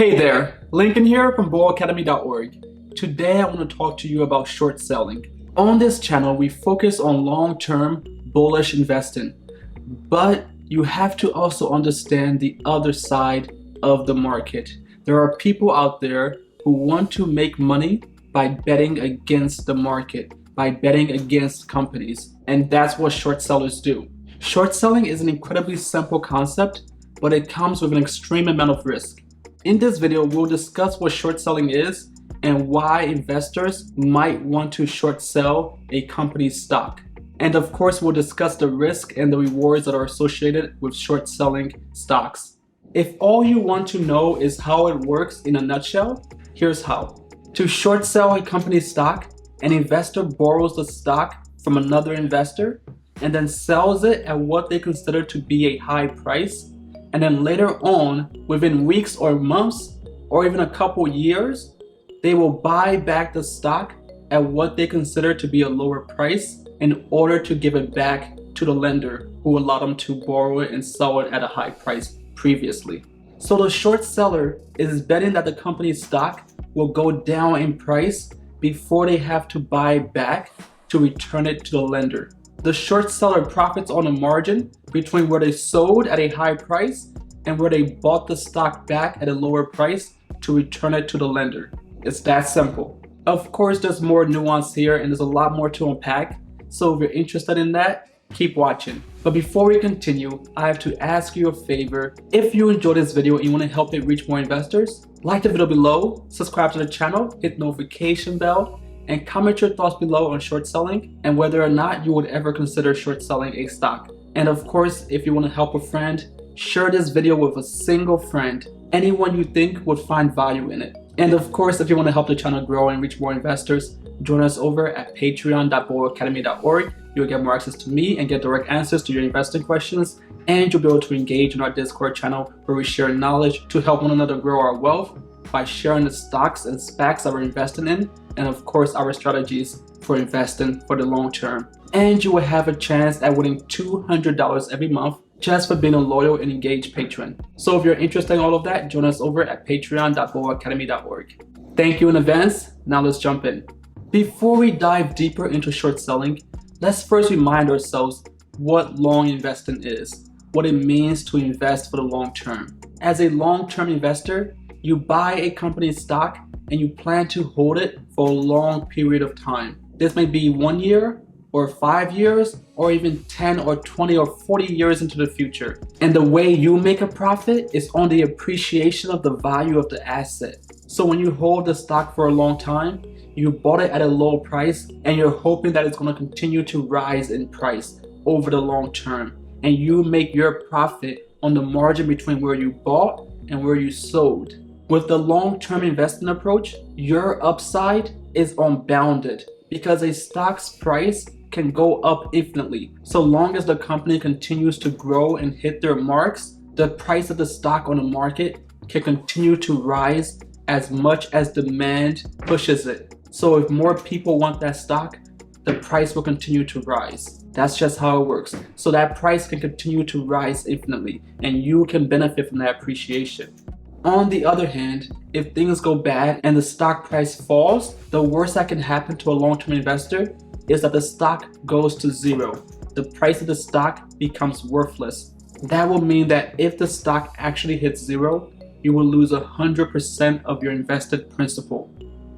Hey there, Lincoln here from bullacademy.org. Today I want to talk to you about short selling. On this channel, we focus on long-term bullish investing, but you have to also understand the other side of the market. There are people out there who want to make money by betting against the market, by betting against companies, and that's what short sellers do. Short selling is an incredibly simple concept, but it comes with an extreme amount of risk. In this video, we'll discuss what short selling is and why investors might want to short sell a company's stock. And of course, we'll discuss the risk and the rewards that are associated with short selling stocks. If all you want to know is how it works in a nutshell, here's how. To short sell a company's stock, an investor borrows the stock from another investor and then sells it at what they consider to be a high price. And then later on, within weeks or months, or even a couple years, they will buy back the stock at what they consider to be a lower price in order to give it back to the lender who allowed them to borrow it and sell it at a high price previously. So the short seller is betting that the company's stock will go down in price before they have to buy back to return it to the lender. The short seller profits on a margin between where they sold at a high price and where they bought the stock back at a lower price to return it to the lender. It's that simple. Of course, there's more nuance here and there's a lot more to unpack. So if you're interested in that, keep watching. But before we continue, I have to ask you a favor. If you enjoyed this video and you want to help it reach more investors, like the video below, subscribe to the channel, hit the notification bell, and comment your thoughts below on short selling and whether or not you would ever consider short selling a stock. And of course, if you want to help a friend, share this video with a single friend, anyone you think would find value in it. And of course, if you want to help the channel grow and reach more investors, join us over at patreon.bullacademy.org. You'll get more access to me and get direct answers to your investing questions, and you'll be able to engage in our Discord channel where we share knowledge to help one another grow our wealth by sharing the stocks and SPACs that we're investing in, and of course our strategies for investing for the long term. And you will have a chance at winning $200 every month just for being a loyal and engaged patron. So if you're interested in all of that, join us over at patreon.bullacademy.org. Thank you in advance. Now let's jump in. Before we dive deeper into short selling, let's first remind ourselves what long investing is, what it means to invest for the long term. As a long-term investor, you buy a company's stock and you plan to hold it for a long period of time. This may be 1 year or 5 years or even 10 or 20 or 40 years into the future. And the way you make a profit is on the appreciation of the value of the asset. So when you hold the stock for a long time, you bought it at a low price and you're hoping that it's going to continue to rise in price over the long term. And you make your profit on the margin between where you bought and where you sold. With the long-term investing approach, your upside is unbounded because a stock's price can go up infinitely. So long as the company continues to grow and hit their marks, the price of the stock on the market can continue to rise as much as demand pushes it. So if more people want that stock, the price will continue to rise. That's just how it works. So that price can continue to rise infinitely and you can benefit from that appreciation. On the other hand, if things go bad and the stock price falls, the worst that can happen to a long-term investor is that the stock goes to zero. The price of the stock becomes worthless. That will mean that if the stock actually hits zero, you will lose 100% of your invested principal.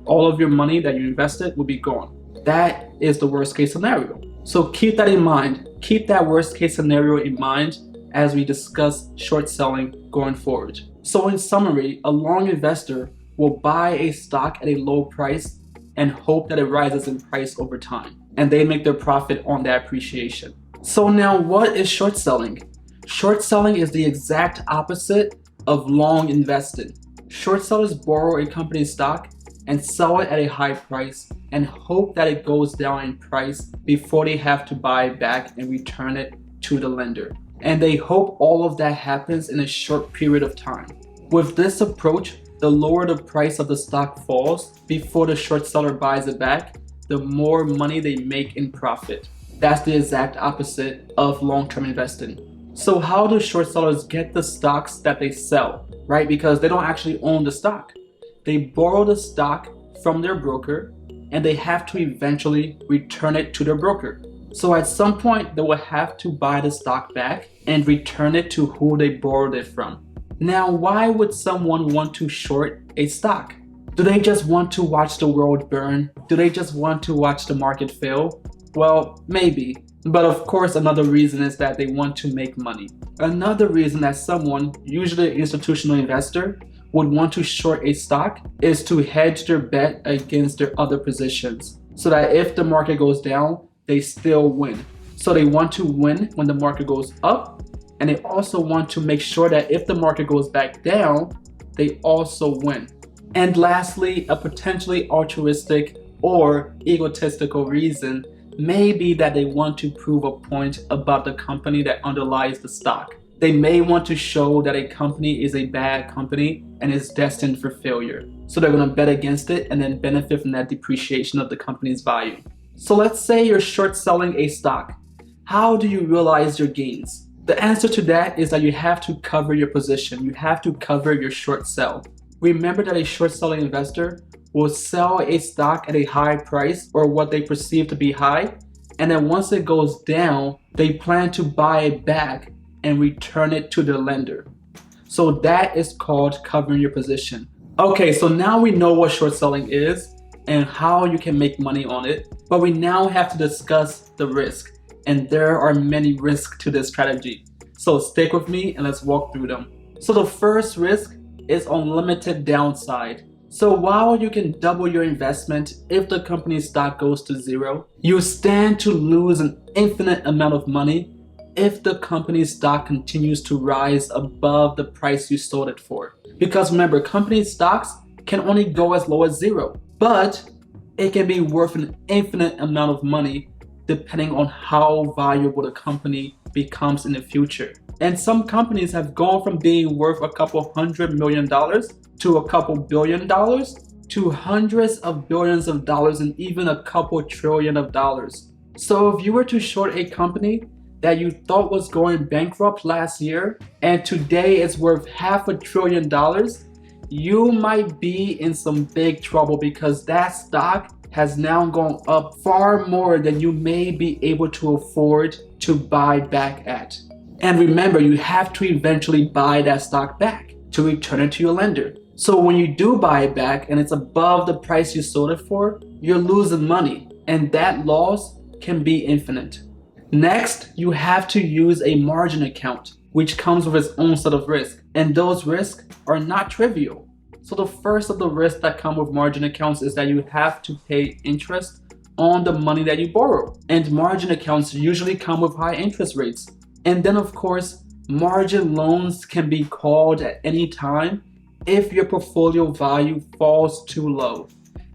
All of your money that you invested will be gone. That is the worst case scenario. So keep that in mind. Keep that worst case scenario in mind as we discuss short selling going forward. So in summary, a long investor will buy a stock at a low price and hope that it rises in price over time. And they make their profit on that appreciation. So now what is short selling? Short selling is the exact opposite of long investing. Short sellers borrow a company's stock and sell it at a high price and hope that it goes down in price before they have to buy it back and return it to the lender. And they hope all of that happens in a short period of time. With this approach, the lower the price of the stock falls before the short seller buys it back, the more money they make in profit. That's the exact opposite of long-term investing. So how do short sellers get the stocks that they sell? right? Because they don't actually own the stock. They borrow the stock from their broker and they have to eventually return it to their broker. So at some point, they will have to buy the stock back and return it to who they borrowed it from. Now, why would someone want to short a stock? Do they just want to watch the world burn? Do they just want to watch the market fail? Well, maybe. But of course, another reason is that they want to make money. Another reason that someone, usually an institutional investor, would want to short a stock is to hedge their bet against their other positions, so that if the market goes down, they still win. So they want to win when the market goes up, and they also want to make sure that if the market goes back down, they also win. And lastly, a potentially altruistic or egotistical reason may be that they want to prove a point about the company that underlies the stock. They may want to show that a company is a bad company and is destined for failure. So they're going to bet against it and then benefit from that depreciation of the company's value. So let's say you're short selling a stock. How do you realize your gains? The answer to that is that you have to cover your position. You have to cover your short sell. Remember that a short selling investor will sell a stock at a high price or what they perceive to be high, and then once it goes down, they plan to buy it back and return it to the lender. So that is called covering your position. Okay, so now we know what short selling is and how you can make money on it, but we now have to discuss the risk, and there are many risks to this strategy. So stick with me and let's walk through them. So the first risk is unlimited downside. So while you can double your investment if the company's stock goes to zero, you stand to lose an infinite amount of money if the company's stock continues to rise above the price you sold it for. Because remember, company stocks can only go as low as zero, but it can be worth an infinite amount of money depending on how valuable the company becomes in the future. And some companies have gone from being worth a couple $100 million to a couple $1 billion to hundreds of billions of dollars and even a couple $1 trillion. So if you were to short a company that you thought was going bankrupt last year and today it's worth $500 billion, you might be in some big trouble because that stock has now gone up far more than you may be able to afford to buy back at. And remember, you have to eventually buy that stock back to return it to your lender. So when you do buy it back and it's above the price you sold it for, you're losing money, and that loss can be infinite. Next, you have to use a margin account, which comes with its own set of risks, and those risks are not trivial. So the first of the risks that come with margin accounts is that you have to pay interest on the money that you borrow, and margin accounts usually come with high interest rates. And then of course, margin loans can be called at any time if your portfolio value falls too low.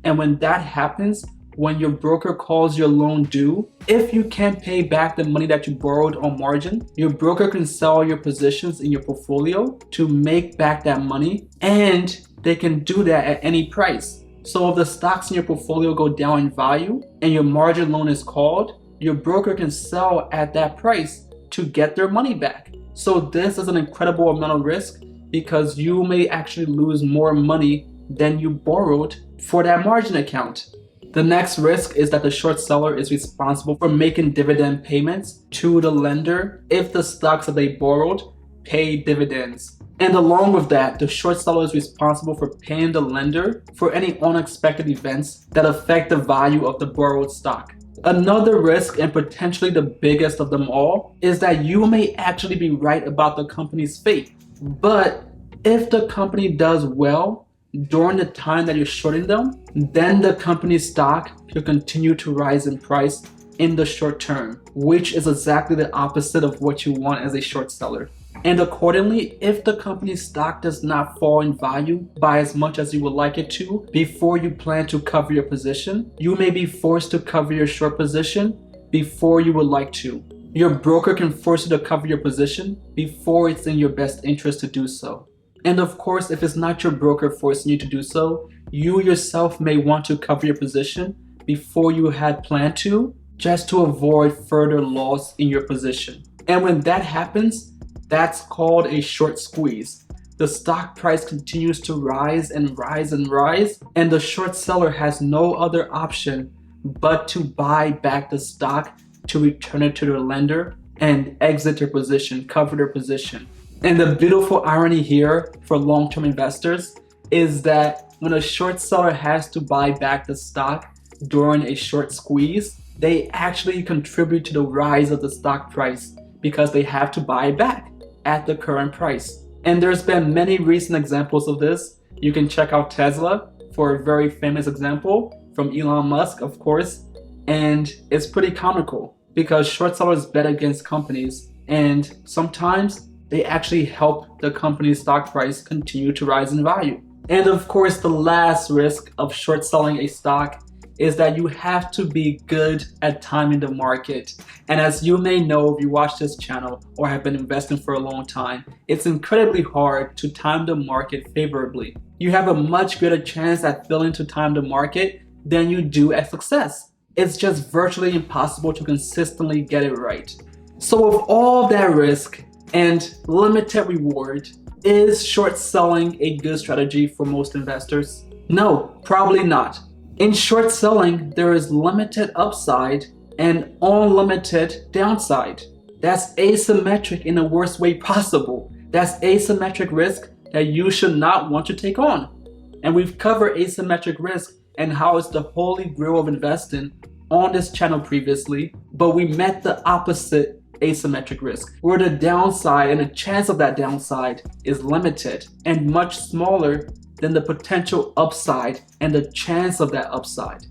And when that happens, when your broker calls your loan due, if you can't pay back the money that you borrowed on margin, your broker can sell your positions in your portfolio to make back that money, and they can do that at any price. So if the stocks in your portfolio go down in value and your margin loan is called, your broker can sell at that price to get their money back. So this is an incredible amount of risk because you may actually lose more money than you borrowed for that margin account. The next risk is that the short seller is responsible for making dividend payments to the lender if the stocks that they borrowed pay dividends. And along with that, the short seller is responsible for paying the lender for any unexpected events that affect the value of the borrowed stock. Another risk, and potentially the biggest of them all, is that you may actually be right about the company's fate. But if the company does well during the time that you're shorting them, then the company's stock will continue to rise in price in the short term, which is exactly the opposite of what you want as a short seller. And accordingly, if the company's stock does not fall in value by as much as you would like it to before you plan to cover your position, you may be forced to cover your short position before you would like to. Your broker can force you to cover your position before it's in your best interest to do so. And of course, if it's not your broker forcing you to do so, you yourself may want to cover your position before you had planned to, just to avoid further loss in your position. And when that happens, that's called a short squeeze. the stock price continues to rise and rise and rise, and the short seller has no other option but to buy back the stock to return it to their lender and exit their position, cover their position. And the beautiful irony here for long-term investors is that when a short seller has to buy back the stock during a short squeeze, they actually contribute to the rise of the stock price because they have to buy it back at the current price. And there's been many recent examples of this. You can check out Tesla for a very famous example from Elon Musk, of course. And it's pretty comical because short sellers bet against companies, and sometimes they actually help the company's stock price continue to rise in value. And of course, the last risk of short selling a stock is that you have to be good at timing the market. And as you may know if you watch this channel or have been investing for a long time, it's incredibly hard to time the market favorably. You have a much greater chance at failing to time the market than you do at success. It's just virtually impossible to consistently get it right. So with all that risk and limited reward, is short selling a good strategy for most investors? No, probably not. In short selling, there is limited upside and unlimited downside. That's asymmetric in the worst way possible. That's asymmetric risk that you should not want to take on. And we've covered asymmetric risk and how it's the holy grail of investing on this channel previously, but we met the opposite asymmetric risk, where the downside and the chance of that downside is limited and much smaller than the potential upside and the chance of that upside.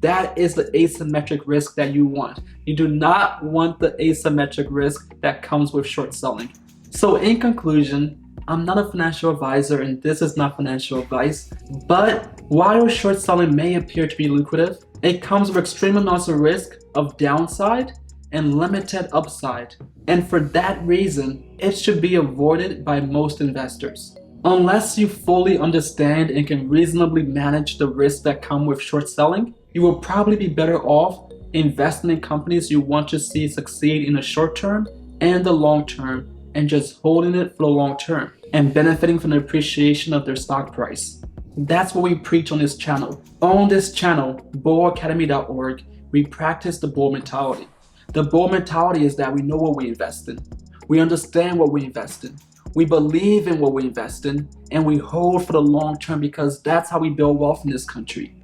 That is the asymmetric risk that you want. You do not want the asymmetric risk that comes with short selling. So in conclusion, I'm not a financial advisor and this is not financial advice, but while short selling may appear to be lucrative, it comes with extreme amounts of risk of downside and limited upside. And for that reason, it should be avoided by most investors. Unless you fully understand and can reasonably manage the risks that come with short selling, you will probably be better off investing in companies you want to see succeed in the short term and the long term, and just holding it for the long term and benefiting from the appreciation of their stock price. That's what we preach on this channel. On this channel, bullacademy.org, we practice the bull mentality. The bull mentality is that we know what we invest in. We understand what we invest in. We believe in what we invest in, and we hold for the long term because that's how we build wealth in this country.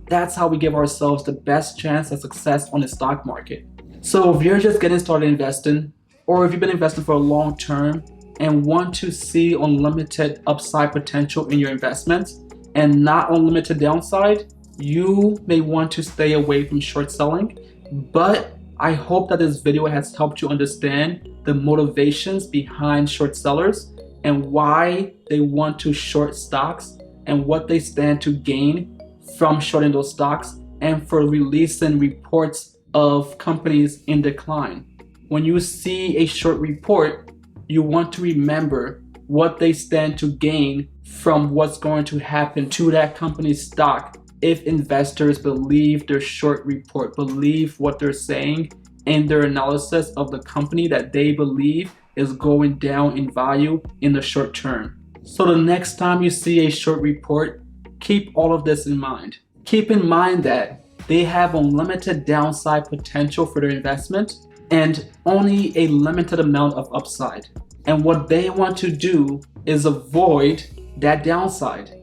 That's how we give ourselves the best chance at success on the stock market. So if you're just getting started investing, or if you've been investing for a long term and want to see unlimited upside potential in your investments and not unlimited downside, you may want to stay away from short selling. But I hope that this video has helped you understand the motivations behind short sellers and why they want to short stocks and what they stand to gain from shorting those stocks and for releasing reports of companies in decline. When you see a short report, you want to remember what they stand to gain from what's going to happen to that company's stock if investors believe their short report, believe what they're saying in their analysis of the company that they believe is going down in value in the short term. So the next time you see a short report, keep all of this in mind. Keep in mind that they have unlimited downside potential for their investment and only a limited amount of upside. And what they want to do is avoid that downside.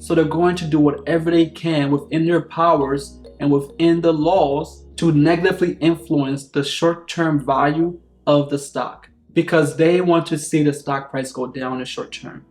So they're going to do whatever they can within their powers and within the laws to negatively influence the short-term value of the stock because they want to see the stock price go down in the short term.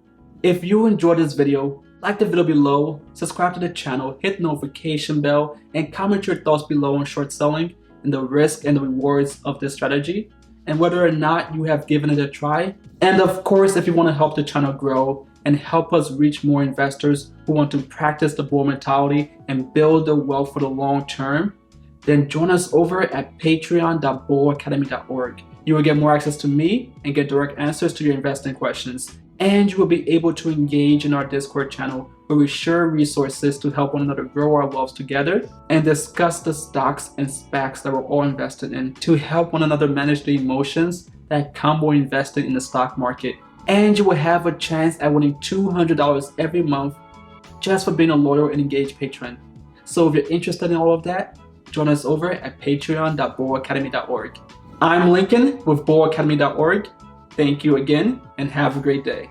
If you enjoyed this video, like the video below, subscribe to the channel, hit the notification bell, and comment your thoughts below on short selling and the risk and the rewards of this strategy, and whether or not you have given it a try. And of course, if you want to help the channel grow and help us reach more investors who want to practice the bull mentality and build their wealth for the long term, then join us over at patreon.bullacademy.org. You will get more access to me and get direct answers to your investing questions. And you will be able to engage in our Discord channel where we share resources to help one another grow our wealth together and discuss the stocks and SPACs that we're all invested in to help one another manage the emotions that come when investing in the stock market. and you will have a chance at winning $200 every month just for being a loyal and engaged patron. So if you're interested in all of that, join us over at patreon.boacademy.org. I'm Lincoln with boacademy.org. Thank you again and have a great day.